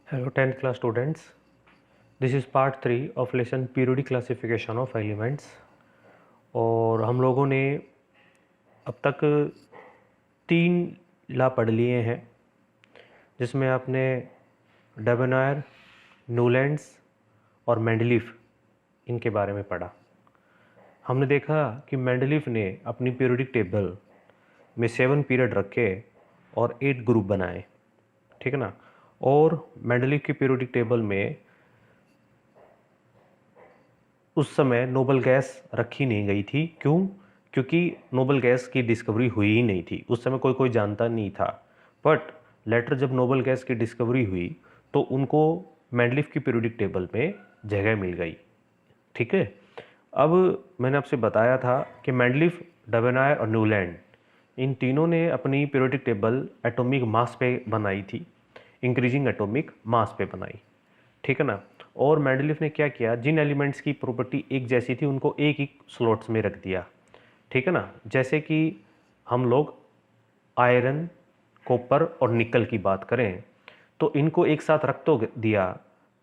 Hello 10th class students. This is part 3 of lesson periodic classification of elements. और हम लोगों ने अब तक 3 ला पढ़ लिए हैं, जिसमें आपने डेबनायर, न्यूलैंड्स और मेंडलीफ इनके बारे में पढ़ा। हमने देखा कि मेंडलीफ ने अपनी पीरियोडिक टेबल में 7 पीरियड रखे और 8 ग्रुप बनाए, ठीक है ना। और मेंडलीफ की पीरियोडिक टेबल में उस समय नोबल गैस रखी नहीं गई थी। क्यों? क्योंकि नोबल गैस की डिस्कवरी हुई ही नहीं थी, उस समय कोई जानता नहीं था। बट लेटर जब नोबल गैस की डिस्कवरी हुई तो उनको मेंडलीफ की पीरियोडिक टेबल में जगह मिल गई, ठीक है। अब मैंने आपसे बताया था कि मेंडलीफ, डेबनायर और न्यूलैंड इन तीनों ने अपनी पीरियोडिक टेबल एटॉमिक मास पे बनाई थी, इंक्रीजिंग एटॉमिक मास पे बनाई, ठीक है ना। और मेंडलीफ ने क्या किया, जिन एलिमेंट्स की प्रॉपर्टी एक जैसी थी उनको एक ही स्लॉट्स में रख दिया, ठीक है ना। जैसे कि हम लोग आयरन, कॉपर और निकल की बात करें तो इनको एक साथ रख तो दिया,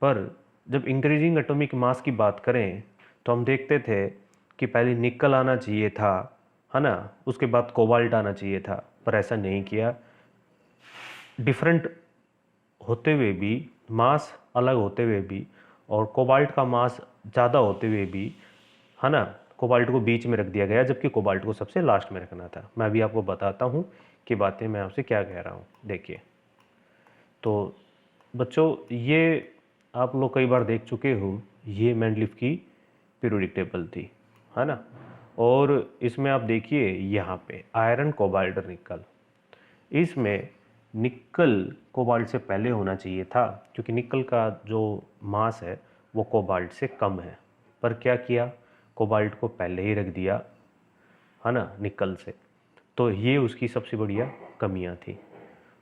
पर जब इंक्रीजिंग एटॉमिक मास की बात करें तो हम देखते थे कि पहले निकल आना चाहिए था, है ना, उसके बाद कोबाल्ट आना चाहिए था, पर ऐसा नहीं किया। डिफरेंट होते हुए भी, मास अलग होते हुए भी और कोबाल्ट का मास ज़्यादा होते हुए भी, है ना, कोबाल्ट को बीच में रख दिया गया, जबकि कोबाल्ट को सबसे लास्ट में रखना था। मैं अभी आपको बताता हूँ कि बातें मैं आपसे क्या कह रहा हूँ। देखिए, तो बच्चों ये आप लोग कई बार देख चुके हो, ये मेंडलीफ की पीरियोडिक टेबल थी, है ना। और इसमें आप देखिए यहाँ पे आयरन, कोबाल्ट और निकल, इसमें निकल कोबाल्ट से पहले होना चाहिए था, क्योंकि निकल का जो मास है वो कोबाल्ट से कम है। पर क्या किया, कोबाल्ट को पहले ही रख दिया, है ना, निकल से। तो ये उसकी सबसे बढ़िया कमियां थी।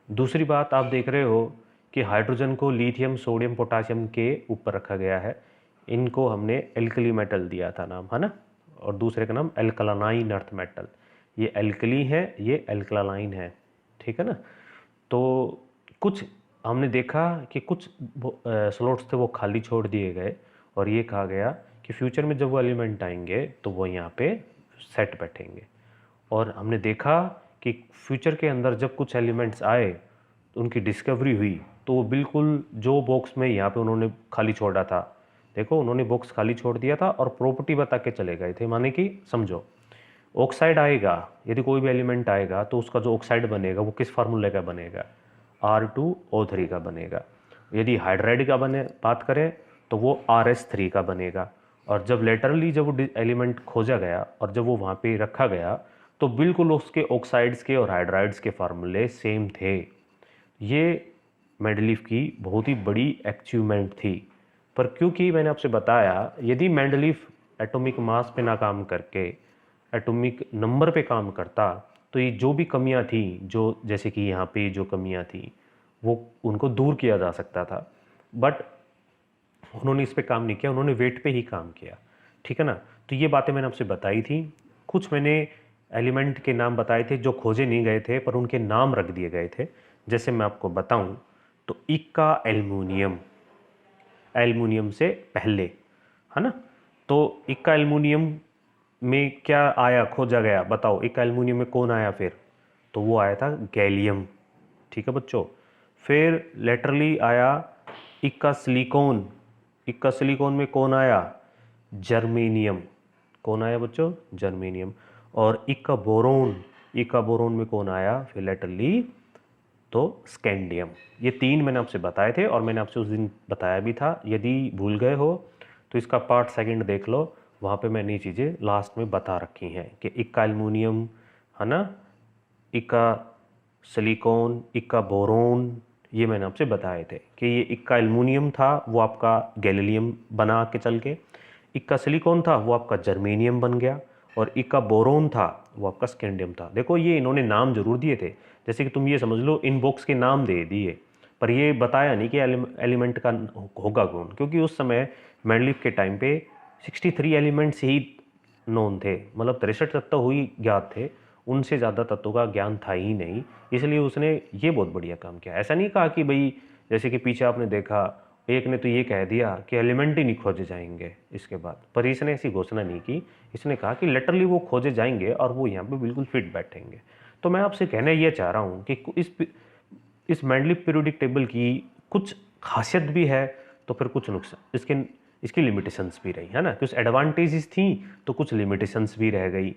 दूसरी बात आप देख रहे हो कि हाइड्रोजन को लिथियम, सोडियम, पोटासियम के ऊपर रखा गया है। इनको हमने एल्कली मेटल दिया था नाम, है ना, और दूसरे का नाम एल्कलानाइन अर्थ मेटल। ये एल्कली है, ये एल्कलानाइन है, ठीक है ना। तो कुछ हमने देखा कि कुछ स्लॉट्स थे वो खाली छोड़ दिए गए और ये कहा गया कि फ्यूचर में जब वो एलिमेंट आएंगे तो वो यहाँ पे सेट बैठेंगे। और हमने देखा कि फ्यूचर के अंदर जब कुछ एलिमेंट्स आए तो उनकी डिस्कवरी हुई, तो वो बिल्कुल जो बॉक्स में यहाँ पे उन्होंने खाली छोड़ा था, देखो उन्होंने बॉक्स खाली छोड़ दिया था और प्रॉपर्टी बता के चले गए थे। माने कि समझो, ऑक्साइड आएगा, यदि कोई भी एलिमेंट आएगा तो उसका जो ऑक्साइड बनेगा वो किस फार्मूले का बनेगा, R2O3 का बनेगा। यदि हाइड्राइड का बने बात करें तो वो RS3 का बनेगा। और जब लेटरली जब वो एलिमेंट खोजा गया और जब वो वहाँ पे रखा गया तो बिल्कुल उसके ऑक्साइड्स के और हाइड्राइड्स के फार्मूले सेम थे। ये मेंडलीफ की बहुत ही बड़ी अचीवमेंट थी। पर क्योंकि मैंने आपसे बताया, यदि मेंडलीफ एटॉमिक मास पे ना काम करके एटॉमिक नंबर पे काम करता तो ये जो भी कमियां थी, जो जैसे कि यहाँ पे जो कमियां थी वो उनको दूर किया जा सकता था। बट उन्होंने इस पे काम नहीं किया, उन्होंने वेट पे ही काम किया, ठीक है ना। तो ये बातें मैंने आपसे बताई थी। कुछ मैंने एलिमेंट के नाम बताए थे जो खोजे नहीं गए थे पर उनके नाम रख दिए गए थे। जैसे मैं आपको बताऊं तो इक्का एल्युमिनियम, एल्युमिनियम से पहले, है ना। तो इक्का एल्युमिनियम में क्या आया, खोजा गया, बताओ इक्का एल्युमिनियम में कौन आया फिर? तो वो आया था गैलियम, ठीक है बच्चों। फिर लेटरली आया इक्का सिलिकॉन, इक्का सिलिकॉन में कौन आया? जर्मेनियम। कौन आया बच्चों? जर्मेनियम। और इक्का बोरोन, इक्का बोरोन में कौन आया फिर लेटरली? तो स्कैंडियम। ये 3 मैंने आपसे बताए थे और मैंने आपसे उस दिन बताया भी था। यदि भूल गए हो तो इसका पार्ट 2 देख लो, वहाँ पे मैंने ये चीज़ें लास्ट में बता रखी हैं कि इक्का एल्युमिनियम, है ना, इक्का सिलिकॉन, इक्का बोरोन, ये मैंने आपसे बताए थे कि ये इक्का एल्युमिनियम था वो आपका गैलीलियम बना के चल के, इक्का सिलिकॉन था वो आपका जर्मेनियम बन गया, और इक्का बोरोन था वो आपका स्कैंडियम था। देखो ये इन्होंने नाम जरूर दिए थे, जैसे कि तुम ये समझ लो इन बॉक्स के नाम दे दिए, पर ये बताया नहीं कि एलिमेंट का होगा कौन, क्योंकि उस समय मेंडलीफ के टाइम पे 63 एलिमेंट्स ही नोन थे, मतलब 63 तत्व हुई ज्ञात थे, उनसे ज़्यादा तत्वों का ज्ञान था ही नहीं। इसलिए उसने ये बहुत बढ़िया काम किया। ऐसा नहीं कहा कि भाई जैसे कि पीछे आपने देखा, एक ने तो ये कह दिया कि एलिमेंट ही नहीं खोजे जाएंगे इसके बाद, पर इसने ऐसी घोषणा नहीं की। इसने कहा कि लेटरली वो खोजे जाएंगे और वो यहाँ पे बिल्कुल फिट बैठेंगे। तो मैं आपसे कहना ये चाह रहा हूँ कि इस मेंडलीव पीरियोडिक टेबल की कुछ खासियत भी है, तो फिर कुछ नुकसान, इसकी लिमिटेशंस भी रही है ना। कुछ एडवांटेजेस थी तो कुछ लिमिटेशंस भी रह गई।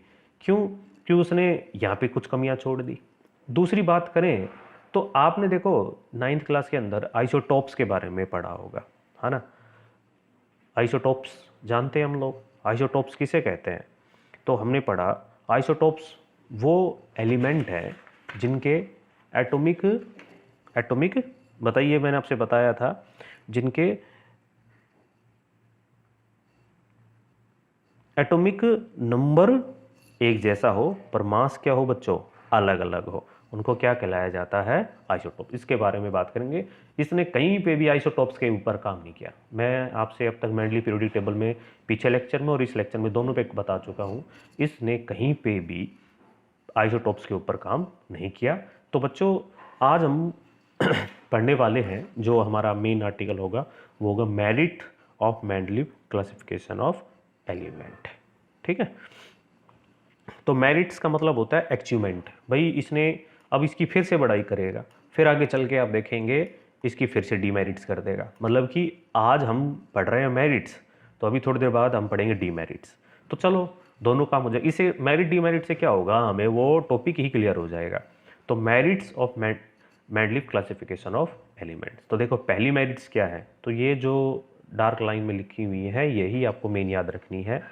क्यों? क्यों उसने यहाँ पे कुछ कमियां छोड़ दी। दूसरी बात करें तो आपने देखो 9th क्लास के अंदर आइसोटॉप्स के बारे में पढ़ा होगा, है ना। आइसोटॉप्स जानते हैं हम लोग, आइसोटॉप्स किसे कहते हैं? तो हमने पढ़ा आइसोटॉप्स वो एलिमेंट है जिनके एटॉमिक एटॉमिक बताइए, मैंने आपसे बताया था जिनके एटॉमिक नंबर एक जैसा हो पर मास क्या हो बच्चों, अलग अलग हो, उनको क्या कहलाया जाता है? आइसोटॉप। इसके बारे में बात करेंगे। इसने कहीं पे भी आइसोटॉप्स के ऊपर काम नहीं किया। मैं आपसे अब तक मेंडली पीरियोडिक टेबल में पीछे लेक्चर में और इस लेक्चर में दोनों पे बता चुका हूँ, इसने कहीं पे भी आइसोटॉप्स के ऊपर काम नहीं किया। तो बच्चों आज हम पढ़ने वाले हैं, जो हमारा मेन आर्टिकल होगा वो होगा merit of Mendeleev classification of element. ठीक है, तो मेरिट्स का मतलब होता है अचीवमेंट। भाई इसने अब इसकी फिर से बढ़ाई करेगा, फिर आगे चल के आप देखेंगे इसकी फिर से डीमेरिट्स कर देगा। मतलब कि आज हम पढ़ रहे हैं मेरिट्स, तो अभी थोड़ी देर बाद हम पढ़ेंगे डीमेरिट्स। तो चलो दोनों काम हो जाए। इसे मेरिट डीमेरिट से क्या होगा, हमें वो टॉपिक ही क्लियर हो जाएगा। तो merits of Mendeleev classification of elements. तो देखो पहली मेरिट्स क्या है, तो ये जो डार्क लाइन में लिखी हुई है यही आपको मेन याद रखनी है।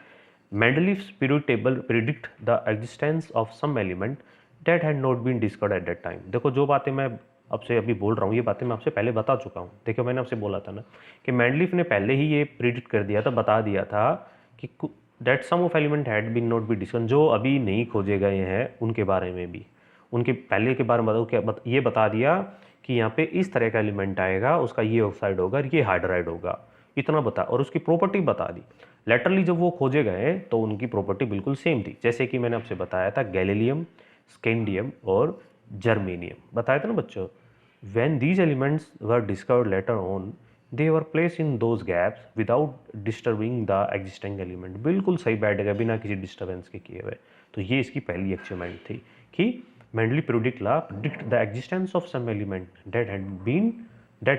Mendeleev's periodic table predict the existence of some element that had not been discovered at that time। देखो जो बातें मैं आपसे अभी बोल रहा हूँ, ये बातें मैं आपसे पहले बता चुका हूँ। देखो मैंने आपसे बोला था ना कि मेंडलीव ने पहले ही ये प्रिडिक्ट कर दिया था, बता दिया था कि that some of element had been not be discovered, जो अभी नहीं खोजे गए हैं उनके बारे में भी, उनके पहले के बारे में बताओ क्या ये बता दिया कि यहाँ पे इस तरह का एलिमेंट आएगा, उसका ये ऑक्साइड होगा, ये हाइड्राइड होगा, इतना बता, और उसकी प्रॉपर्टी बता दी। लेटरली जब वो खोजे गए तो उनकी प्रॉपर्टी बिल्कुल सेम थी, जैसे कि मैंने आपसे बताया था गैलीलियम, स्कैंडियम और जर्मेनियम बताया था ना बच्चों। When these elements were discovered later on they were place in those gaps without disturbing the existing element. बिल्कुल सही बैठ गया बिना किसी डिस्टर्बेंस के किए हुए। तो ये इसकी पहली अचीवमेंट थी कि Mendeleev periodic law predict the existence of some element that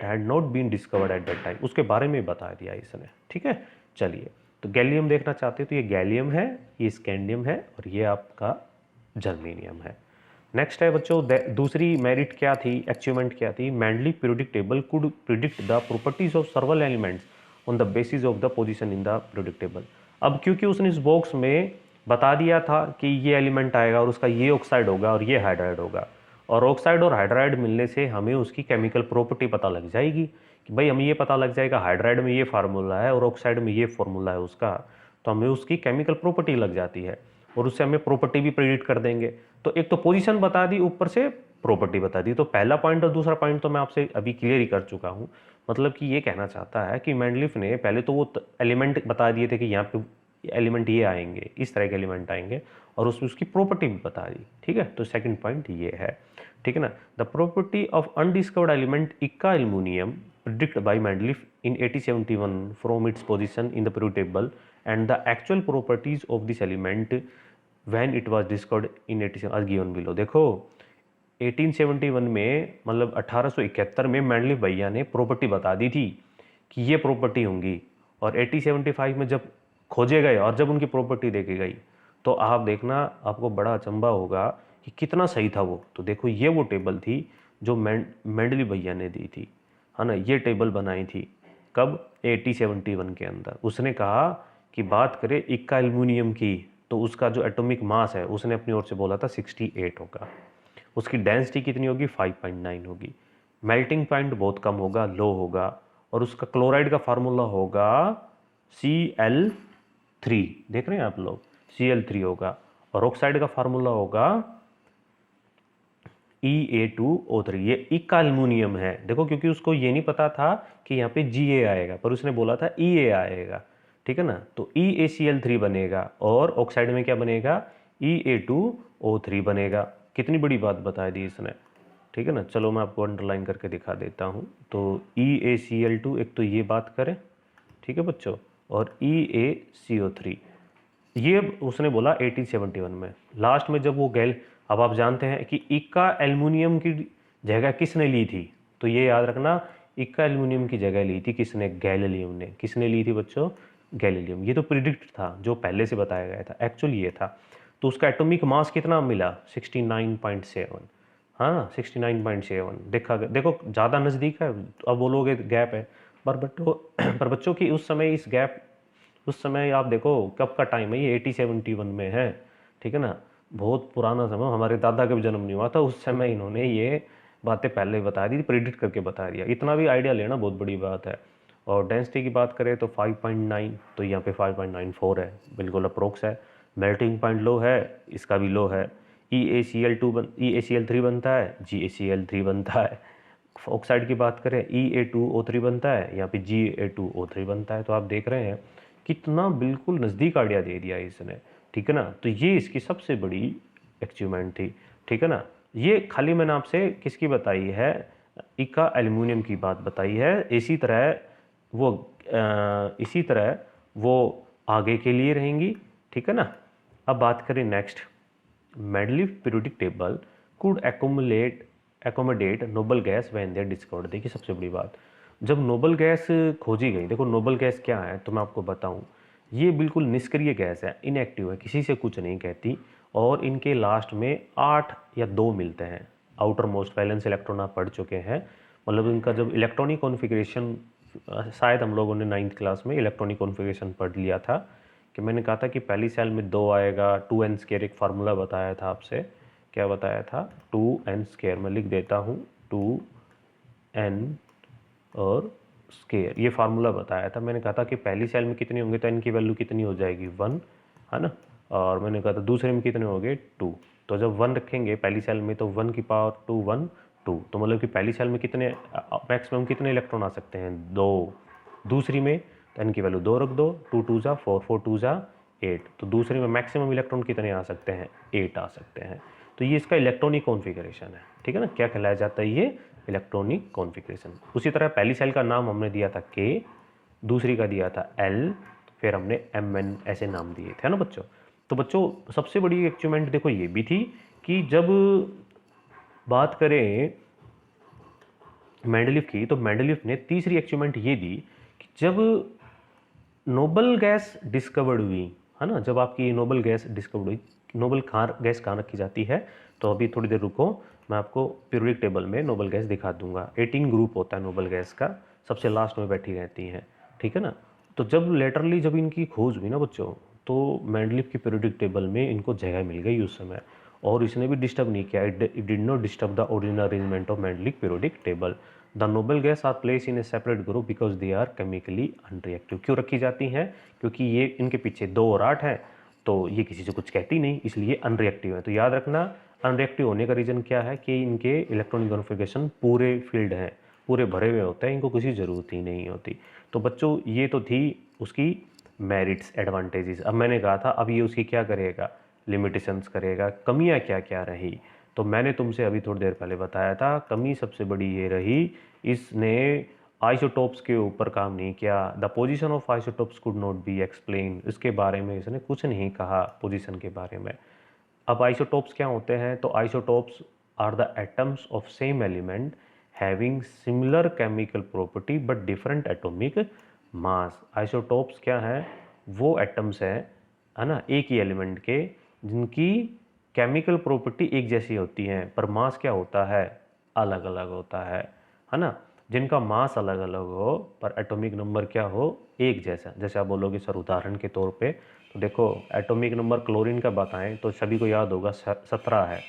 had not been discovered at that time, उसके बारे में बता दिया इसने। ठीक है, चलिए तो गैलियम देखना चाहते हो तो ये गैलियम है, ये स्कैंडियम है और ये आपका जर्मेनियम है। नेक्स्ट है बच्चों दूसरी मेरिट क्या थी, अचीवमेंट क्या थी? Mendeleev periodic table could predict the properties of सर्वल elements on the basis of the position in the periodic table. अब क्योंकि उसने इस बॉक्स में बता दिया था कि ये एलिमेंट आएगा और उसका ये ऑक्साइड होगा और ये हाइड्राइड होगा, और ऑक्साइड और हाइड्राइड मिलने से हमें उसकी केमिकल प्रॉपर्टी पता लग जाएगी कि भाई हमें ये पता लग जाएगा हाइड्राइड में ये फार्मूला है और ऑक्साइड में ये फार्मूला है उसका, तो हमें उसकी केमिकल प्रॉपर्टी लग जाती है और उससे हमें प्रॉपर्टी भी प्रेडिक्ट कर देंगे। तो एक तो पोजीशन बता दी, ऊपर से प्रॉपर्टी बता दी। तो पहला पॉइंट और दूसरा पॉइंट तो मैं आपसे अभी क्लियर ही कर चुका हूँ। मतलब कि ये कहना चाहता है कि मेंडलीव ने पहले तो वो एलिमेंट बता दिए थे कि यहाँ पे एलिमेंट ये आएंगे, इस तरह के एलिमेंट आएंगे, और उसमें उसकी प्रॉपर्टी भी बता दी। ठीक है, तो सेकंड पॉइंट ये है। ठीक है ना, the property of undiscovered element इक्का aluminium predicted by Mendeleev in 1871 from its position in the periodic table and the actual properties of this element when it was discovered in 1871 as given below। देखो 1871 में मतलब 1871 में Mendeleev भैया ने property बता दी थी कि ये प्रॉपर्टी होंगी, और 1875 में जब खोजे गए और जब उनकी प्रॉपर्टी देखी गई तो आप देखना आपको बड़ा अचंभा होगा कि कितना सही था वो। तो देखो ये वो टेबल थी जो मेंडलीव भैया ने दी थी, है ना। ये टेबल बनाई थी कब? 1871 के अंदर। उसने कहा कि बात करें इक्का एल्यूमिनियम की तो उसका जो एटॉमिक मास है उसने अपनी ओर से बोला था 68 होगा, उसकी डेंसिटी कितनी होगी? 5.9 होगी, मेल्टिंग पॉइंट बहुत कम होगा, लो होगा, और उसका क्लोराइड का फार्मूला होगा Cl3। देख रहे हैं आप लोग, Cl3 होगा, और ऑक्साइड का फार्मूला होगा EA2O3। ये इक्का एल्यूमिनियम है। देखो क्योंकि उसको ये नहीं पता था कि यहाँ पे Ga आएगा, पर उसने बोला था Ea आएगा। ठीक है ना, तो EaCl3 बनेगा और ऑक्साइड में क्या बनेगा? EA2O3 बनेगा। कितनी बड़ी बात बता दी इसने। ठीक है ना। चलो मैं आपको अंडरलाइन करके दिखा देता हूँ। तो EaCl2 एक तो ये बात करें, ठीक है बच्चों, और EaCO3 ये उसने बोला 1871 में। लास्ट में जब वो गैल, अब आप जानते हैं कि इक्का एल्युमिनियम की जगह किसने ली थी, तो ये याद रखना, इक्का एल्युमिनियम की जगह ली थी किसने, गैलीलियम ने। किसने ली थी बच्चों, गैलीलियम। ये तो प्रिडिक्ट था, जो पहले से बताया गया था, एक्चुअली ये था। तो उसका एटॉमिक मास कितना मिला, 69.7। हाँ 69.7, देखा देखो ज़्यादा नज़दीक है। अब बोलोगे गैप है, पर बच्चों की उस समय इस गैप, उस समय आप देखो कब का टाइम है, ये 1871 में है, ठीक है ना। बहुत पुराना समय, हमारे दादा का भी जन्म नहीं हुआ था उस समय, इन्होंने ये बातें पहले ही बता दी थी, प्रिडिक्ट करके बता दिया। इतना भी आइडिया लेना बहुत बड़ी बात है। और डेंसिटी की बात करें तो 5.9, तो यहाँ पे 5.94 है, बिल्कुल अप्रोक्स है। मेल्टिंग पॉइंट लो है, इसका भी लो है। EaCl3 बनता है, GaCl3 बनता है। ऑक्साइड की बात करें, EA2O3 बनता है, यहाँ पे Ga2O3 बनता है। तो आप देख रहे हैं कितना बिल्कुल नज़दीक आइडिया दे दिया इसने, ठीक है ना। तो ये इसकी सबसे बड़ी अचीवमेंट थी, ठीक है ना। ये खाली मैंने आपसे किसकी बताई है, इका एल्युमिनियम की बात बताई है। इसी तरह वो आगे के लिए रहेंगी, ठीक है ना। अब बात करें next, Mendeleev periodic table could accommodate noble gas when they discovered. देखिए सबसे बड़ी बात, जब नोबल गैस खोजी गई, देखो नोबल गैस क्या है तो मैं आपको बताऊं, ये बिल्कुल निष्क्रिय गैस है, इनएक्टिव है, किसी से कुछ नहीं कहती। और इनके लास्ट में 8 या 2 मिलते हैं। आउटर मोस्ट वैलेंस इलेक्ट्रॉन आप पढ़ चुके हैं, मतलब इनका जब इलेक्ट्रॉनिक कॉन्फ़िगरेशन, शायद हम लोगों ने 9th क्लास में इलेक्ट्रॉनिक कॉन्फ़िगरेशन पढ़ लिया था, कि मैंने कहा था कि पहली सेल में 2 आएगा, 2n² एक फार्मूला बताया था आपसे। क्या बताया था, 2n², मैं लिख देता हूँ 2n और स्केयर, ये फार्मूला बताया था। मैंने कहा था कि पहली सेल में कितने होंगे तो n की वैल्यू कितनी हो जाएगी, 1, है ना। और मैंने कहा था दूसरे में कितने हो गए, 2। तो जब 1 रखेंगे पहली सेल में तो 1 की पावर 2 1 2, तो मतलब कि पहली सेल में कितने मैक्सिमम कितने इलेक्ट्रॉन आ सकते हैं, 2। दूसरी में तो n की वैल्यू 2 रख दो, 2 2 जा 4, 4 2 जा 8, तो दूसरे में मैक्सिमम इलेक्ट्रॉन कितने आ सकते हैं, 8 आ सकते हैं। तो ये इसका इलेक्ट्रॉनिक कॉन्फ़िगरेशन है, ठीक है ना। क्या कहलाया जाता है ये, इलेक्ट्रॉनिक कॉन्फ़िगरेशन। उसी तरह पहली सेल का नाम हमने दिया था K, दूसरी का दिया था L, फिर हमने Mn ऐसे नाम दिए थे ना बच्चों। तो बच्चों सबसे बड़ी अचीवमेंट देखो ये भी थी कि जब बात करें मेंडलीव की, तो मेंडलीव ने तीसरी अचीवमेंट ये दी कि जब नोबल गैस डिस्कवर्ड हुई, है ना, जब आपकी नोबल गैस डिस्कवर्ड हुई, नोबल गैस कहाँ रखी जाती है, तो अभी थोड़ी देर रुको, मैं आपको पीरियोडिक टेबल में नोबल गैस दिखा दूंगा। 18 ग्रुप होता है नोबल गैस का, सबसे लास्ट में बैठी रहती हैं, ठीक है ना। तो जब लेटरली जब इनकी खोज हुई ना बच्चों, तो मेंडलीव की पीरियोडिक टेबल में इनको जगह मिल गई उस समय, और इसने भी डिस्टर्ब नहीं किया, it did not disturb the original arrangement of Mendeleev periodic table. The noble gas are place in a separate group because they are chemically unreactive. क्यों रखी जाती हैं, क्योंकि ये इनके पीछे 2 और 8 है, तो ये किसी से कुछ कहती नहीं, इसलिए अनरिएक्टिव है। तो याद रखना, अनरिएक्टिव होने का रीज़न क्या है कि इनके इलेक्ट्रॉनिक कॉन्फ़िगरेशन पूरे फील्ड हैं, पूरे भरे हुए होते हैं, इनको किसी ज़रूरत ही नहीं होती। तो बच्चों ये तो थी उसकी मेरिट्स एडवांटेजेस। अब मैंने कहा था अब ये उसकी क्या करेगा, लिमिटेशंस करेगा, कमियां क्या क्या रही। तो मैंने तुमसे अभी थोड़ी देर पहले बताया था, कमी सबसे बड़ी ये रही, इसने आइसोटोप्स के ऊपर काम नहीं किया। The position of isotopes could not be explain, इसके बारे में इसने कुछ नहीं कहा, पोजीशन के बारे में। अब आइसोटोप्स क्या होते हैं, तो isotopes are the atoms of same element having similar chemical property but different atomic mass. Isotopes क्या है, वो एटम्स हैं, है ना, एक ही एलिमेंट के, जिनकी केमिकल प्रॉपर्टी एक जैसी होती हैं, पर मास क्या होता है, अलग अलग होता है ना। जिनका मास अलग अलग हो पर एटॉमिक नंबर क्या हो, एक जैसा। जैसे आप बोलोगे सर उदाहरण के तौर पे, तो देखो एटॉमिक नंबर क्लोरीन का बताएं तो सभी को याद होगा 17 है।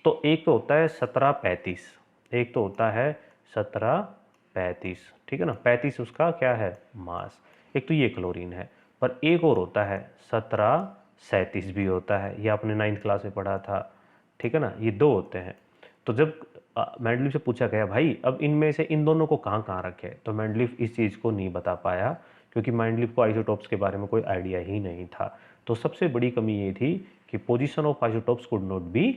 तो एक तो होता है 1735, एक तो होता है 1735, ठीक है ना, 35 उसका क्या है, मास। एक तो ये क्लोरीन है, पर एक और होता है 1737 भी होता है, ये आपने 9th क्लास में पढ़ा था, ठीक है ना। ये 2 होते हैं। तो जब मेंडलीव से पूछा गया भाई अब इनमें से इन दोनों को कहाँ कहाँ रखे, तो मेंडलीव इस चीज़ को नहीं बता पाया, क्योंकि मेंडलीव को आइसोटोप्स के बारे में कोई आइडिया ही नहीं था। तो सबसे बड़ी कमी ये थी कि position of isotopes could not be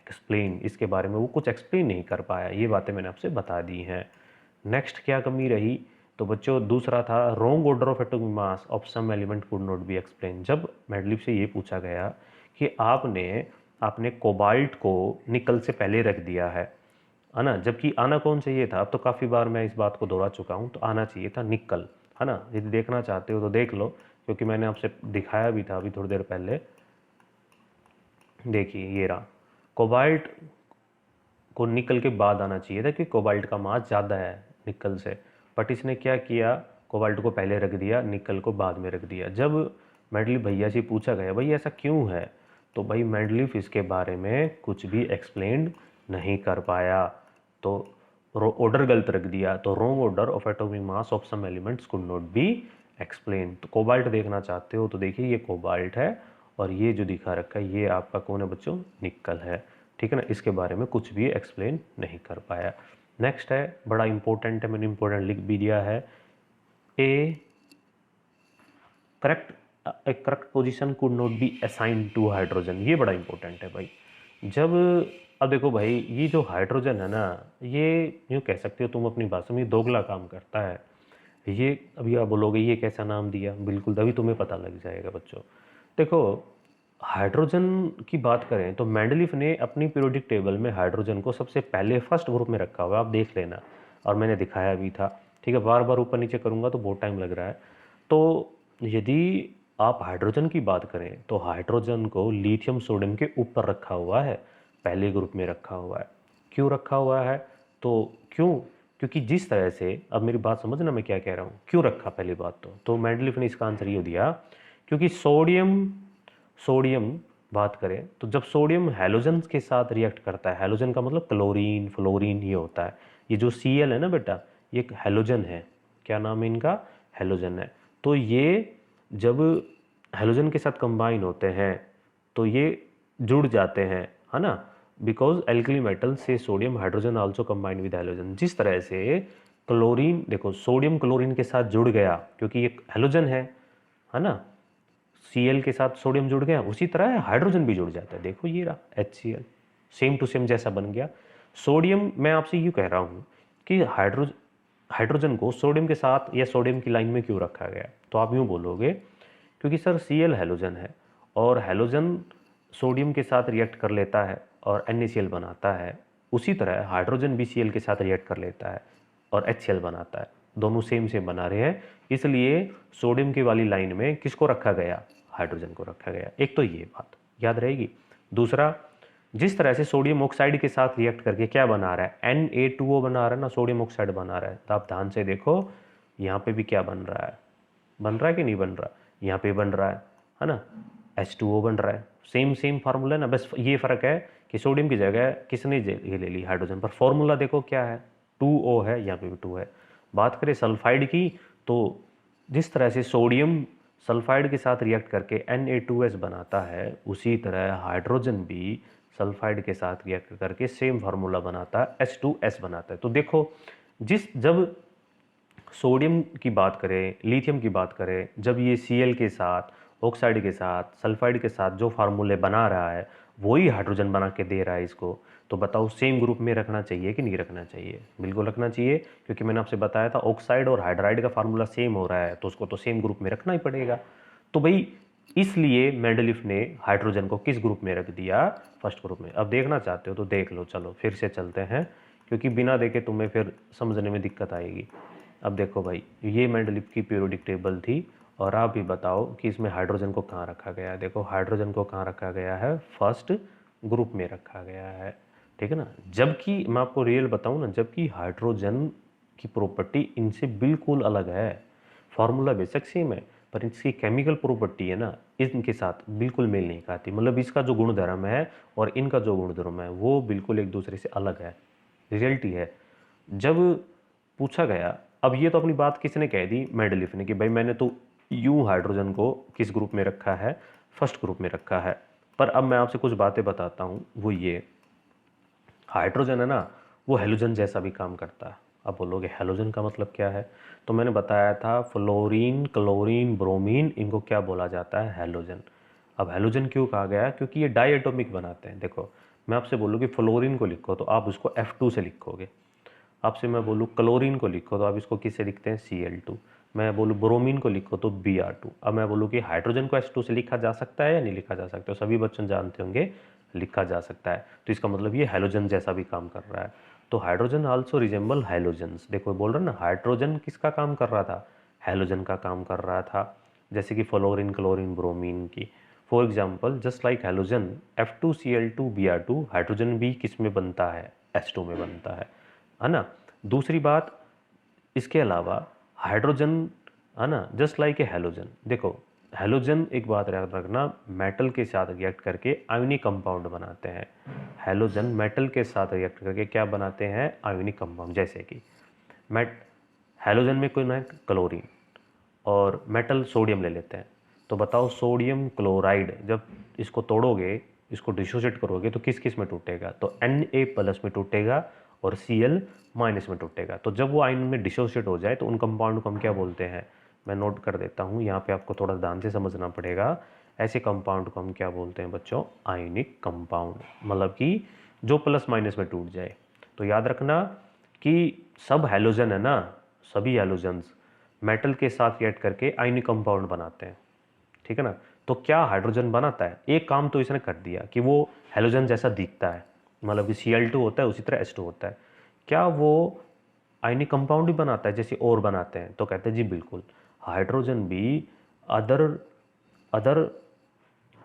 explain, इसके बारे में वो कुछ एक्सप्लेन नहीं कर पाया। ये बातें मैंने आपसे बता दी हैं। नेक्स्ट क्या कमी रही, तो बच्चों दूसरा था wrong order of atomic mass of some element could not be explain. जब मेंडलीव से ये पूछा गया कि आपने आपने कोबाल्ट को निकल से पहले रख दिया है ना, जबकि आना कौन चाहिए था, अब तो काफ़ी बार मैं इस बात को दोहरा चुका हूँ, तो आना चाहिए था निकल, है ना। यदि देखना चाहते हो तो देख लो, क्योंकि मैंने आपसे दिखाया भी था अभी थोड़ी देर पहले। देखिए ये रहा, कोबाल्ट को निकल के बाद आना चाहिए था, क्योंकि कोबाल्ट का मास ज़्यादा है निकल से, बट इसने क्या किया, कोबाल्ट को पहले रख दिया, निकल को बाद में रख दिया। जब मेंडलीव भैया से पूछा गया भाई ऐसा क्यों है, तो भाई मेंडलीव इसके बारे में कुछ भी एक्सप्लेन नहीं कर पाया, तो ऑर्डर गलत रख दिया, तो wrong order of atomic mass of some elements could not be explain. तो कोबाल्ट देखना चाहते हो तो देखिए ये कोबाल्ट है, और ये जो दिखा रखा है ये आपका कौन है बच्चों, निकल है, ठीक है ना। इसके बारे में कुछ भी एक्सप्लेन नहीं कर पाया। नेक्स्ट है, बड़ा इंपॉर्टेंट है, मैंने इंपॉर्टेंट लिख भी दिया है, a correct position could not be assigned to hydrogen. ये बड़ा इंपॉर्टेंट है भाई। जब अब देखो भाई, ये जो हाइड्रोजन है ना, ये यूँ कह सकते हो तुम अपनी भाषा में दोगला काम करता है। ये अभी आप बोलोगे ये कैसा नाम दिया, बिल्कुल तभी तुम्हें पता लग जाएगा बच्चों। देखो हाइड्रोजन की बात करें तो मेंडलीव ने अपनी पीरियोडिक टेबल में हाइड्रोजन को सबसे पहले फर्स्ट ग्रुप में रखा हुआ है, आप देख लेना, और मैंने दिखाया भी था, ठीक है। बार बार ऊपर नीचे करूँगा तो बहुत टाइम लग रहा है। तो यदि आप हाइड्रोजन की बात करें तो हाइड्रोजन को लिथियम सोडियम के ऊपर रखा हुआ है, पहले ग्रुप में रखा हुआ है। क्यों रखा हुआ है, तो क्यों, क्योंकि जिस तरह से, अब मेरी बात समझना मैं क्या कह रहा हूँ, क्यों रखा पहली बात तो मेंडलीव ने इसका आंसर ये दिया, क्योंकि सोडियम सोडियम बात करें तो जब सोडियम हैलोजन के साथ रिएक्ट करता है, हैलोजन का मतलब क्लोरीन फ्लोरीन ये होता है, ये जो Cl है ना बेटा, ये एक हैलोजन है, क्या नाम है इनका, हैलोजन है। तो ये जब हैलोजन के साथ कंबाइन होते हैं तो ये जुड़ जाते हैं, है ना, बिकॉज एल्कली मेटल से sodium hydrogen also combine with halogen. जिस तरह से क्लोरीन, देखो सोडियम क्लोरीन के साथ जुड़ गया क्योंकि ये हैलोजन है ना, Cl के साथ सोडियम जुड़ गया, उसी तरह हाइड्रोजन भी जुड़ जाता है। देखो ये रहा HCl, सेम टू सेम जैसा बन गया। सोडियम, मैं आपसे यूँ कह रहा हूँ कि हाइड्रोजन को सोडियम के साथ या सोडियम की लाइन में क्यों रखा गया, तो आप यूँ बोलोगे क्योंकि सर Cl हैलोजन है, और हैलोजन सोडियम के साथ रिएक्ट कर लेता है और NaCl बनाता है, उसी तरह हाइड्रोजन भी Cl के साथ रिएक्ट कर लेता है और HCl बनाता है, दोनों सेम सेम बना रहे हैं, इसलिए सोडियम की वाली लाइन में किसको रखा गया, हाइड्रोजन को रखा गया। एक तो ये बात याद रहेगी। दूसरा, जिस तरह से सोडियम ऑक्साइड के साथ रिएक्ट करके क्या बना रहा है, Na2O बना रहा है ना, सोडियम ऑक्साइड बना रहा है, तो आप ध्यान से देखो यहाँ पे भी क्या बन रहा है कि नहीं बन रहा, यहाँ पे बन रहा है ना, H2O बन रहा है, सेम सेम फार्मूला है ना, बस ये फर्क है कि सोडियम की जगह किसने ये ले ली, हाइड्रोजन, पर फॉर्मूला देखो क्या है, 2O है, यहाँ पे भी 2 है। बात करें सल्फाइड की, तो जिस तरह से सोडियम सल्फाइड के साथ रिएक्ट करके Na2S बनाता है, उसी तरह हाइड्रोजन भी सल्फाइड के साथ रिएक्ट करके सेम फार्मूला बनाता है, H2S बनाता है। तो देखो जब सोडियम की बात करें, लिथियम की बात करें, जब ये Cl के साथ, ऑक्साइड के साथ, सल्फाइड के साथ जो फार्मूले बना रहा है वही हाइड्रोजन बना के दे रहा है इसको, तो बताओ सेम ग्रुप में रखना चाहिए कि नहीं रखना चाहिए, बिल्कुल रखना चाहिए, क्योंकि मैंने आपसे बताया था ऑक्साइड और हाइड्राइड का फार्मूला सेम हो रहा है, तो उसको तो सेम ग्रुप में रखना ही पड़ेगा। तो भाई इसलिए मेंडलीव ने हाइड्रोजन को किस ग्रुप में रख दिया, फर्स्ट ग्रुप में। अब देखना चाहते हो तो देख लो, चलो फिर से चलते हैं, क्योंकि बिना देखे तुम्हें फिर समझने में दिक्कत आएगी। अब देखो भाई, ये मेंडलीव की पीरियोडिक टेबल थी, और आप भी बताओ कि इसमें हाइड्रोजन को कहाँ रखा गया है। देखो हाइड्रोजन को कहाँ रखा गया है, फर्स्ट ग्रुप में रखा गया है, ठीक है ना। जबकि मैं आपको रियल बताऊं ना, जबकि हाइड्रोजन की प्रॉपर्टी इनसे बिल्कुल अलग है, फार्मूला बेशक सेम है, पर इसकी केमिकल प्रॉपर्टी है ना, इनके साथ बिल्कुल मेल नहीं खाती। मतलब इसका जो गुणधर्म है और इनका जो गुणधर्म है वो बिल्कुल एक दूसरे से अलग है, रियलिटी है। जब पूछा गया, अब ये तो अपनी बात किसने कह दी, मेंडलीव ने, कि भाई मैंने तो यूं हाइड्रोजन को किस ग्रुप में रखा है, फर्स्ट ग्रुप में रखा है। पर अब मैं आपसे कुछ बातें बताता हूँ, वो ये, हाइड्रोजन है ना, वो हेलोजन जैसा भी काम करता है। अब बोलोगे हेलोजन का मतलब क्या है, तो मैंने बताया था फ्लोरीन क्लोरीन ब्रोमीन, इनको क्या बोला जाता है, हेलोजन। अब हेलोजन क्यों कहा गया, क्योंकि ये डाई एटॉमिक बनाते हैं। देखो मैं आपसे बोलूँ कि फ्लोरीन को लिखो तो आप उसको F2 से लिखोगे। आपसे मैं बोलूँ क्लोरीन को लिखो तो आप इसको किससे लिखते हैं, Cl2। मैं बोलूँ ब्रोमीन को लिखो तो Br2। अब मैं बोलूँ कि हाइड्रोजन को H2 से लिखा जा सकता है या नहीं लिखा जा सकता, तो सभी बच्चों जानते होंगे लिखा जा सकता है। तो इसका मतलब ये हैलोजन जैसा भी काम कर रहा है। तो हाइड्रोजन आल्सो रिजेंबल हैलोजन्स। देखो बोल रहा ना, हाइड्रोजन किसका काम कर रहा था, हैलोजन का काम कर रहा था, जैसे कि फ्लोरीन, क्लोरीन, ब्रोमीन की। For example just like halogen F2Cl2Br2, hydrogen भी किस में बनता है, H2 में बनता है ना। दूसरी बात, इसके अलावा हाइड्रोजन, है ना, जस्ट लाइक ए हैलोजन। देखो हैलोजन, एक बात याद रखना, मेटल के साथ रिएक्ट करके आयोनिक कंपाउंड बनाते हैं। हैलोजन मेटल के साथ रिएक्ट करके क्या बनाते हैं, आयोनिक कंपाउंड। जैसे कि मेट हैलोजन में कोई ना क्लोरीन और मेटल सोडियम ले लेते हैं, तो बताओ सोडियम क्लोराइड जब इसको तोड़ोगे, इसको डिसोसिएट करोगे तो किस किस में टूटेगा, तो Na+ में टूटेगा और Cl- में टूटेगा। तो जब वो आयन में डिसोसिएट हो जाए तो उन कंपाउंड को हम क्या बोलते हैं, मैं नोट कर देता हूँ, यहाँ पे आपको थोड़ा ध्यान से समझना पड़ेगा। ऐसे कंपाउंड को हम क्या बोलते हैं बच्चों, आयनिक कंपाउंड, मतलब कि जो प्लस माइनस में टूट जाए। तो याद रखना कि सब हैलोजन है ना, सभी हैलोजन्स मेटल के साथ रिएक्ट करके आयनिक कंपाउंड बनाते हैं, ठीक है ना। तो क्या हाइड्रोजन बनाता है, एक काम तो इसने कर दिया कि वो हैलोजन जैसा दिखता है, मतलब कि Cl2 होता है उसी तरह H2 होता है। क्या वो आयनिक कंपाउंड भी बनाता है जैसे और बनाते हैं, तो कहते हैं जी बिल्कुल, हाइड्रोजन भी अदर अदर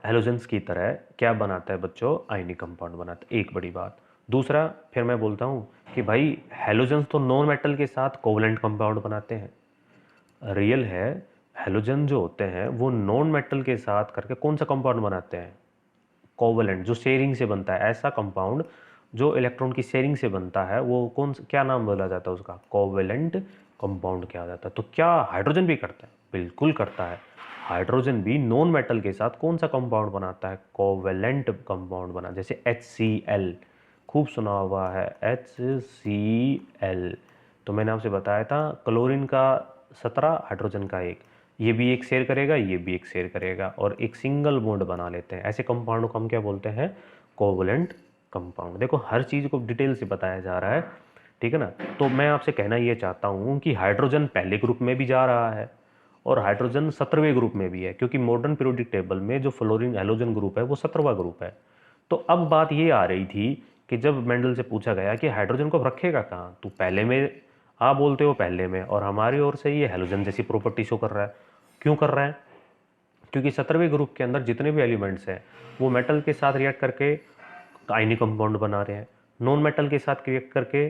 हैलोजेंस की तरह क्या बनाता है बच्चों, आयनिक कंपाउंड बनाता है। एक बड़ी बात। दूसरा, फिर मैं बोलता हूँ कि भाई हैलोजेंस तो नॉन मेटल के साथ कोवलेंट कंपाउंड बनाते हैं। रियल है, हैलोजन जो होते हैं वो नॉन मेटल के साथ करके कौन सा कंपाउंड बनाते हैं, कोवलेंट, जो शेयरिंग से बनता है। ऐसा कंपाउंड जो इलेक्ट्रॉन की शेयरिंग से बनता है वो क्या नाम बोला जाता है उसका, कोवलेंट कंपाउंड क्या जाता है। तो क्या हाइड्रोजन भी करता है, बिल्कुल करता है। हाइड्रोजन भी नॉन मेटल के साथ कौन सा कंपाउंड बनाता है, कोवलेंट कंपाउंड बना, जैसे HCl, खूब सुना हुआ है HCl। तो मैंने आपसे बताया था क्लोरीन का 17, हाइड्रोजन का 1, ये भी एक शेयर करेगा, ये भी एक शेयर करेगा और एक सिंगल बॉन्ड बना लेते हैं। ऐसे कंपाउंड को हम क्या बोलते हैं, कोवलेंट कंपाउंड। देखो हर चीज़ को डिटेल से बताया जा रहा है, ठीक है ना। तो मैं आपसे कहना ये चाहता हूँ कि हाइड्रोजन पहले ग्रुप में भी जा रहा है और हाइड्रोजन 17वें ग्रुप में भी है, क्योंकि मॉडर्न पीरियोडिक टेबल में जो फ्लोरीन हैलोजन ग्रुप है वो 17वां ग्रुप है। तो अब बात ये आ रही थी कि जब मेंडल से पूछा गया कि हाइड्रोजन को रखेगा कहाँ, तो पहले में आप बोलते हो पहले में, और हमारी ओर से ये हैलोजन जैसी प्रॉपर्टी शो कर रहा है। क्यों कर रहा है, क्योंकि 17वें ग्रुप के अंदर जितने भी एलिमेंट्स हैं वो मेटल के साथ रिएक्ट करके आयनिक कंपाउंड बना रहे हैं, नॉन मेटल के साथ रिएक्ट करके,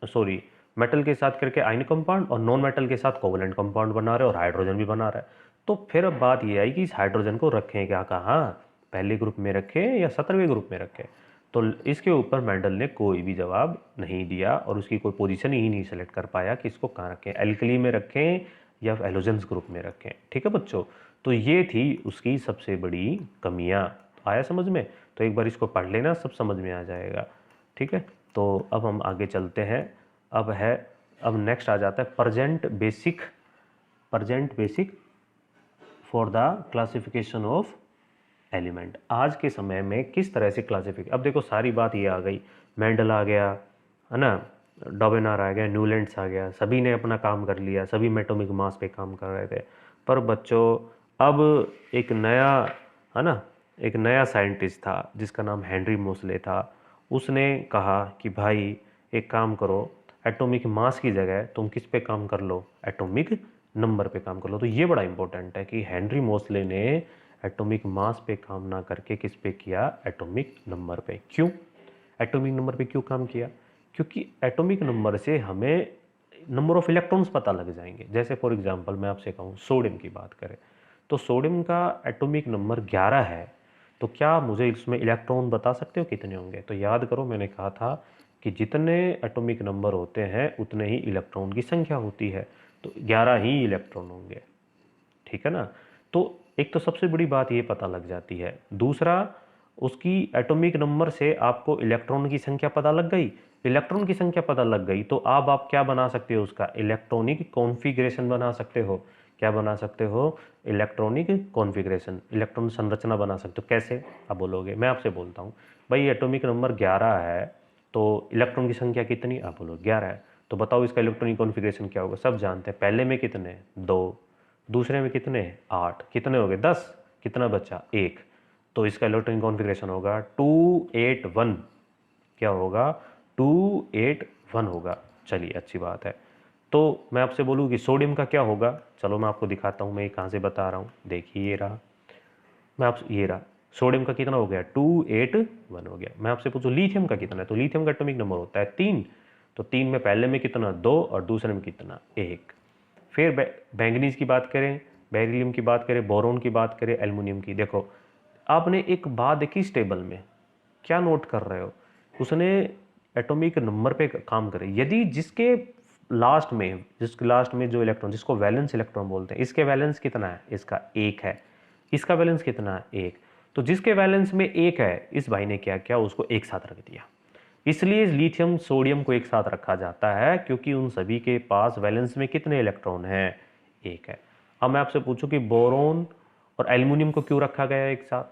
सॉरी, मेटल के साथ करके आयनिक कंपाउंड और नॉन मेटल के साथ कोवलेंट कंपाउंड बना रहे हैं और हाइड्रोजन भी बना रहा है। तो फिर अब बात ये आई कि इस हाइड्रोजन को रखें क्या, कहाँ, पहले ग्रुप में रखें या 17वें ग्रुप में रखें। तो इसके ऊपर मेंडल ने कोई भी जवाब नहीं दिया और उसकी कोई पोजीशन ही नहीं सेलेक्ट कर पाया कि इसको कहाँ रखें, एल्कली में रखें या हैलोजेंस ग्रुप में रखें। ठीक है बच्चों, तो ये थी उसकी सबसे बड़ी कमियाँ। आया समझ में, तो एक बार इसको पढ़ लेना, सब समझ में आ जाएगा। ठीक है, तो अब हम आगे चलते हैं। अब नेक्स्ट आ जाता है present basic for the classification of element. आज के समय में किस तरह से क्लासिफिक, अब देखो सारी बात ये आ गई, मेंडल आ गया है ना, डॉबेनार आ गया, न्यूलैंड्स आ गया, सभी ने अपना काम कर लिया, सभी में एटॉमिक मास पे काम कर रहे थे। पर बच्चों अब एक नया, है ना, एक नया साइंटिस्ट था जिसका नाम हेनरी मोसले था। उसने कहा कि भाई एक काम करो, एटॉमिक मास की जगह तुम किस पे काम कर लो, एटॉमिक नंबर पे काम कर लो। तो ये बड़ा इंपॉर्टेंट है कि हेनरी मोसले ने एटॉमिक मास पे काम ना करके किस पे किया, एटॉमिक नंबर पे। क्यों एटॉमिक नंबर पे क्यों काम किया, क्योंकि एटॉमिक नंबर से हमें नंबर ऑफ इलेक्ट्रॉन्स पता लग जाएंगे। जैसे फॉर एग्जांपल मैं आपसे कहूँ सोडियम की बात करें, तो सोडियम का एटॉमिक नंबर 11 है, तो क्या मुझे इसमें इलेक्ट्रॉन बता सकते हो कितने होंगे। तो याद करो मैंने कहा था कि जितने एटॉमिक नंबर होते हैं उतने ही इलेक्ट्रॉन की संख्या होती है, तो 11 ही इलेक्ट्रॉन होंगे। ठीक है ना, तो एक तो सबसे बड़ी बात ये पता लग जाती है। दूसरा, उसकी एटॉमिक नंबर से आपको इलेक्ट्रॉन की संख्या पता लग गई, इलेक्ट्रॉन की संख्या पता लग गई तो अब आप क्या बना सकते हो, उसका इलेक्ट्रॉनिक कॉन्फ़िगरेशन बना सकते हो। क्या बना सकते हो, इलेक्ट्रॉनिक कॉन्फ़िगरेशन, इलेक्ट्रॉन संरचना बना सकते हो। कैसे, आप बोलोगे, मैं आपसे बोलता हूँ। भाई एटॉमिक नंबर 11 है, तो इलेक्ट्रॉन की संख्या कितनी, आप बोलो 11 है, तो बताओ इसका इलेक्ट्रॉनिक कॉन्फ़िगरेशन क्या होगा। सब जानते हैं, पहले में कितने, 2, दूसरे में कितने, 8, कितने हो गए 10, कितना बचा 1, तो इसका इलेक्ट्रॉनिक कॉन्फ़िगरेशन होगा 281। क्या होगा, 281 होगा। चलिए अच्छी बात है। तो मैं आपसे बोलूँ कि सोडियम का क्या होगा, चलो मैं आपको दिखाता हूँ, मैं कहाँ से बता रहा हूँ। देखिए ये रहा, मैं आपसे ये रहा, सोडियम का कितना हो गया, 281 हो गया। मैं आपसे पूछूं लिथियम का कितना है, तो लिथियम का एटॉमिक नंबर होता है 3, तो 3 में पहले में कितना 2 और दूसरे में कितना 1। फिर बैंगनीज की बात करें, बेरिलियम की बात करें, बोरोन की बात करें, एल्युमिनियम की। देखो आपने एक बात देखी इस टेबल में, क्या नोट कर रहे हो, उसने एटॉमिक नंबर पे काम करे। यदि जिसके लास्ट में जो इलेक्ट्रॉन, जिसको वैलेंस इलेक्ट्रॉन बोलते हैं, इसके वैलेंस कितना है, इसका 1 है, इसका वैलेंस कितना है 1, तो जिसके वैलेंस में 1 है इस भाई ने क्या किया, उसको एक साथ रख दिया। इसलिए लिथियम सोडियम को एक साथ रखा जाता है, क्योंकि उन सभी के पास वैलेंस में कितने इलेक्ट्रॉन हैं, 1 है। अब मैं आपसे पूछूं कि बोरोन और एल्युमिनियम को क्यों रखा गया है एक साथ,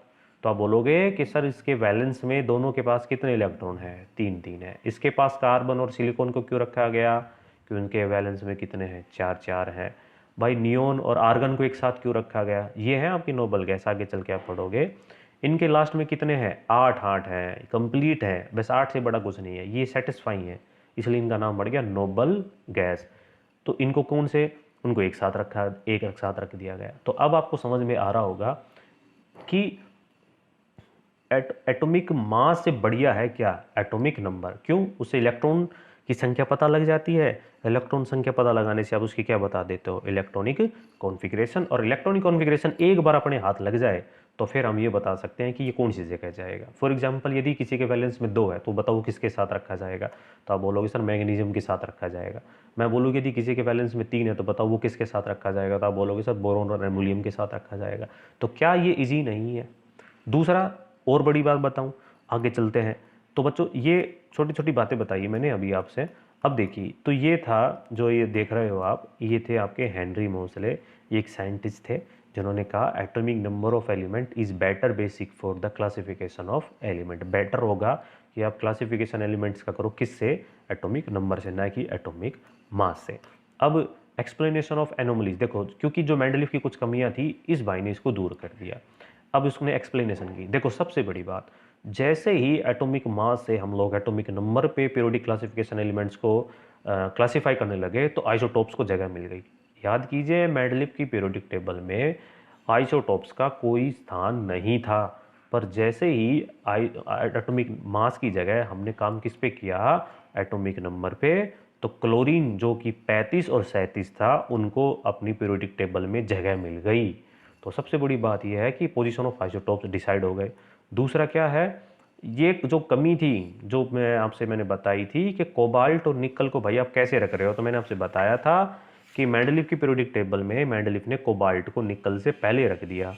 तो आप बोलोगे कि सर इसके वैलेंस में दोनों के पास कितने इलेक्ट्रॉन है, 3 3 है। इसके पास कार्बन और सिलिकॉन को क्यों रखा गया, कि उनके वैलेंस में कितने हैं, 4 4 हैं। भाई नियोन और आर्गन को एक साथ क्यों रखा गया, ये है आपकी नोबल गैस, आगे चल के आप पढ़ोगे। इनके लास्ट में कितने हैं, 8 8 हैं, कंप्लीट है, बस 8 से बड़ा कुछ नहीं है, ये सेटिस्फाई है, इसलिए इनका नाम बढ़ गया नोबल गैस। तो इनको कौन से, उनको एक साथ रखा, एक साथ रख दिया गया। तो अब आपको समझ में आ रहा होगा कि एटॉमिक मास से बढ़िया है क्या, एटॉमिक नंबर। क्यों, उससे इलेक्ट्रॉन की संख्या पता लग जाती है, इलेक्ट्रॉन संख्या पता लगाने से आप उसकी क्या बता देते हो, इलेक्ट्रॉनिक कॉन्फ़िगरेशन। और इलेक्ट्रॉनिक कॉन्फ़िगरेशन एक बार अपने हाथ लग जाए तो फिर हम ये बता सकते हैं कि ये कौन सी जगह जाएगा। फॉर एग्जांपल यदि किसी के वैलेंस में 2 है तो बताओ किसके साथ रखा जाएगा, तो आप बोलोगे सर मैग्नीशियम के साथ रखा जाएगा। मैं बोलूँ यदि किसी के वैलेंस में 3 है तो बताओ वो किसके साथ रखा जाएगा, तो आप बोलोगे सर बोरोन और एल्युमिनियम के साथ रखा जाएगा। तो क्या ये इजी नहीं है। दूसरा और बड़ी बात बताऊं, आगे चलते हैं। तो बच्चों ये छोटी छोटी बातें बताई मैंने अभी आपसे। अब देखिए, तो ये था जो ये देख रहे हो आप, ये थे आपके हेनरी मोसले, ये एक साइंटिस्ट थे जिन्होंने कहा atomic number of element is better basic for the classification of element. Better होगा कि आप क्लासिफिकेशन एलिमेंट्स का करो किससे, एटॉमिक नंबर से, ना कि एटॉमिक मास से। अब एक्सप्लेनेशन ऑफ एनोमलीज देखो, क्योंकि जो मेंडलीफ की कुछ कमियां थी इस भाई ने इसको दूर कर दिया। अब उसने एक्सप्लेनेशन की। देखो सबसे बड़ी बात, जैसे ही एटॉमिक मास से हम लोग एटॉमिक नंबर पे पीरियोडिक क्लासिफिकेशन एलिमेंट्स को क्लासिफाई करने लगे तो आइसोटोप्स को जगह मिल गई। याद कीजिए मेंडलीफ की पीरियोडिक टेबल में आइसोटोप्स का कोई स्थान नहीं था, पर जैसे ही एटॉमिक मास की जगह हमने काम किस पे किया, एटॉमिक नंबर पे, तो क्लोरीन जो कि 35 और 37 था उनको अपनी पीरियोडिक टेबल में जगह मिल गई। तो सबसे बड़ी बात यह है कि पोजीशन ऑफ आइसोटोप्स डिसाइड हो गए। दूसरा क्या है, ये जो कमी थी जो मैंने बताई थी कि कोबाल्ट और निकल को भाई आप कैसे रख रहे हो, तो मैंने आपसे बताया था कि मेंडलीफ की पीरियोडिक टेबल में मेंडलीफ ने कोबाल्ट को निकल से पहले रख दिया,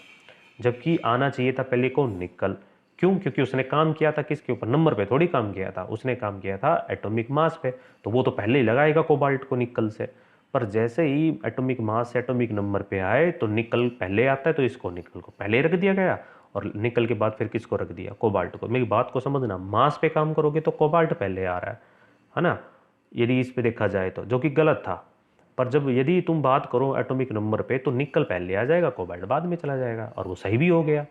जबकि आना चाहिए था पहले को निकल। क्यों, क्योंकि उसने काम किया था किसके ऊपर, नंबर पे थोड़ी काम किया था, उसने काम किया था एटॉमिक मास पे, तो वो तो पहले ही लगाएगा कोबाल्ट को निकल से। पर जैसे ही एटॉमिक मास से एटॉमिक नंबर पे आए तो निकल पहले आता है, तो इसको निकल को पहले रख दिया गया, और निकल के बाद फिर किसको रख दिया, कोबाल्ट को। मेरी बात को समझना, मास पे काम करोगे तो कोबाल्ट पहले आ रहा है ना, यदि इस पे देखा जाए तो, जो कि गलत था। पर जब यदि तुम बात करो एटॉमिक नंबर पे तो निकल पहले आ जाएगा, कोबाल्ट बाद में चला जाएगा, और वो सही भी हो गया।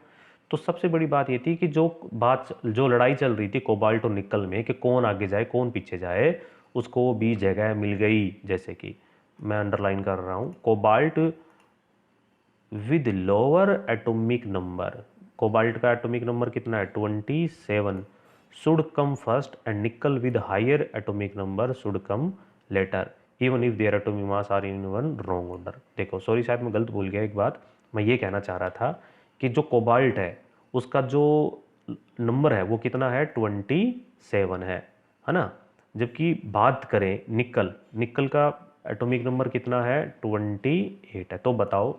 तो सबसे बड़ी बात ये थी कि जो लड़ाई चल रही थी कोबाल्ट और निकल में कि कौन आगे जाए कौन पीछे जाए, उसको भी जगह मिल गई। जैसे कि मैं अंडरलाइन कर रहा हूँ, cobalt with lower atomic number, cobalt का एटॉमिक नंबर कितना है 27, should come first, and nickel with higher atomic number should come later even if their atomic mass are in one wrong order. देखो sorry शायद मैं गलत बोल गया एक बात, मैं ये कहना चाह रहा था कि जो कोबाल्ट है उसका जो नंबर है वो कितना है 27 है ना, जबकि बात करें निकल, निकल का एटॉमिक नंबर कितना है 28 है। तो बताओ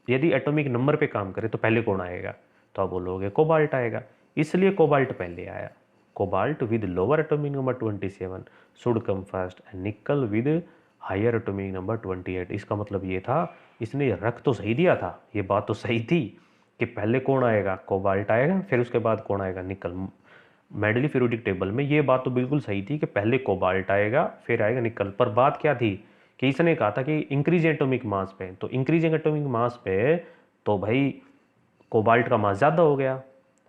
यदि एटॉमिक नंबर पे काम करे तो पहले कौन आएगा, तो आप बोलोगे कोबाल्ट आएगा, इसलिए कोबाल्ट पहले आया। Cobalt with lower atomic number 27 should come first and nickel with higher atomic number 28। इसका मतलब ये था, इसने रख तो सही दिया था, ये बात तो सही थी कि पहले कौन आएगा, कोबाल्ट आएगा, फिर उसके बाद कौन आएगा, निकल। मेंडली पीरियोडिक टेबल में ये बात तो बिल्कुल सही थी कि पहले कोबाल्ट आएगा फिर आएगा निकल, पर बात क्या थी कि इसने कहा था कि इंक्रीज एटॉमिक मास पे, तो इंक्रीजिंग एटॉमिक मास पे तो भाई कोबाल्ट का मास ज़्यादा हो गया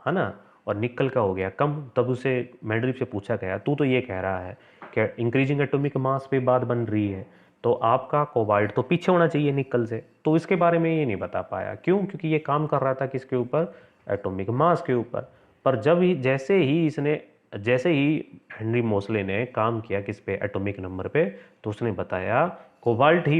है ना, और निकल का हो गया कम। तब उसे मेंडलीव से पूछा गया तू तो ये कह रहा है कि इंक्रीजिंग एटॉमिक मास पे बात बन रही है, तो आपका कोबाल्ट तो पीछे होना चाहिए निकल से, तो इसके बारे में ये नहीं बता पाया। क्यों? क्योंकि ये काम कर रहा था किसके ऊपर, एटॉमिक मास के ऊपर। पर जब ही जैसे ही हेनरी मोसले ने काम किया किस पे, एटॉमिक नंबर पे, तो उसने बताया कोबाल्ट ही